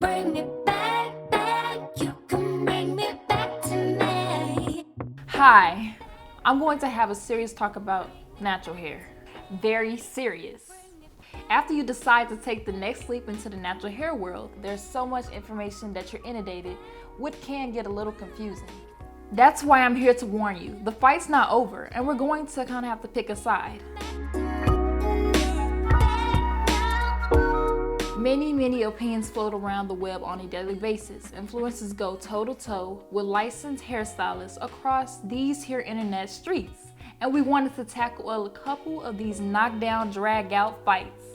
Bring it back, back. You can bring me back to me. Hi, I'm going to have a serious talk about natural hair. Very serious. After you decide to take the next leap into the natural hair world, there's so much information that you're inundated, which can get a little confusing. That's why I'm here to warn you. The fight's not over, and we're going to kind of have to pick a side. Many opinions float around the web on a daily basis. Influencers go toe-to-toe with licensed hairstylists across these here internet streets. And we wanted to tackle a couple of these knockdown, drag-out fights.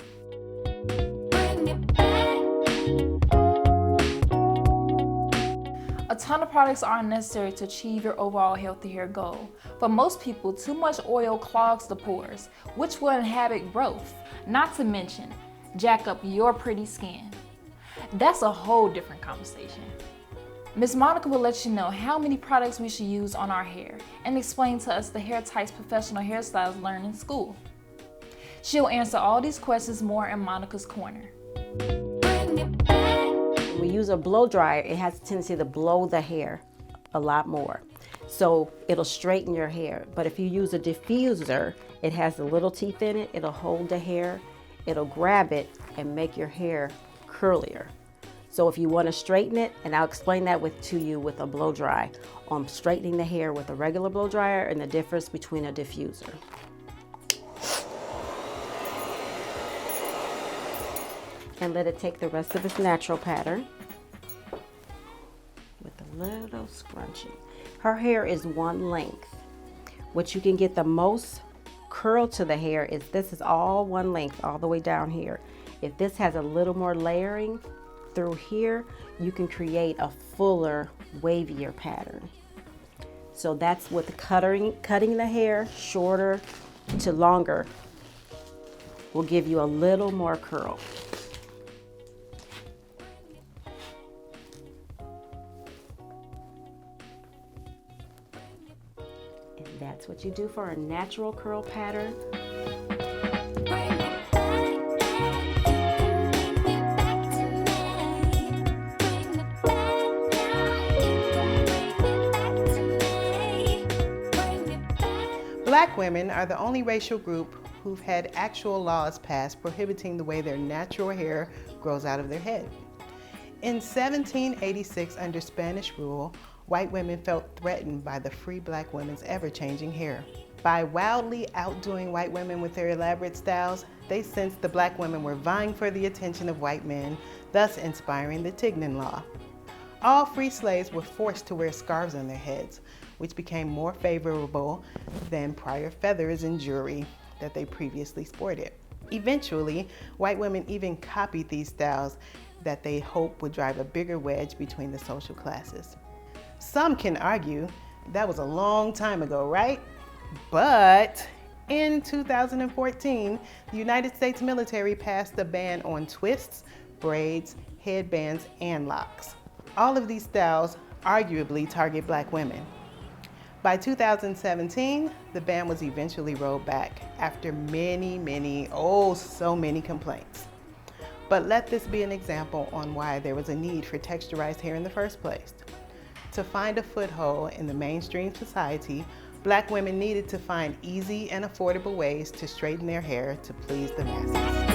A ton of products aren't necessary to achieve your overall healthy hair goal. For most people, too much oil clogs the pores, which will inhibit growth, not to mention jack up your pretty skin. That's a whole different conversation. Ms. Monica will let you know how many products we should use on our hair and explain to us the hair types professional hairstylists learn in school. She'll answer all these questions more in Monica's Corner. When we use a blow dryer, it has a tendency to blow the hair a lot more. So it'll straighten your hair. But if you use a diffuser, it has the little teeth in it, it'll hold the hair, it'll grab it and make your hair curlier. So if you want to straighten it, and I'll explain that to you with a blow dry, on straightening the hair with a regular blow dryer and the difference between a diffuser. And let it take the rest of its natural pattern with a little scrunching. Her hair is one length. What you can get the most curl to the hair is this is all one length all the way down here. If this has a little more layering through here, you can create a fuller, wavier pattern. So that's what the cutting the hair shorter to longer will give you a little more curl. And that's what you do for a natural curl pattern. Black women are the only racial group who've had actual laws passed prohibiting the way their natural hair grows out of their head. In 1786, under Spanish rule, white women felt threatened by the free black women's ever-changing hair. By wildly outdoing white women with their elaborate styles, they sensed the black women were vying for the attention of white men, thus inspiring the Tignon Law. All free slaves were forced to wear scarves on their heads, which became more favorable than prior feathers and jewelry that they previously sported. Eventually, white women even copied these styles that they hoped would drive a bigger wedge between the social classes. Some can argue that was a long time ago, right? But in 2014, the United States military passed a ban on twists, braids, headbands, and locks. All of these styles arguably target black women. By 2017, the ban was eventually rolled back after so many complaints. But let this be an example on why there was a need for texturized hair in the first place. To find a foothold in the mainstream society, black women needed to find easy and affordable ways to straighten their hair to please the masses.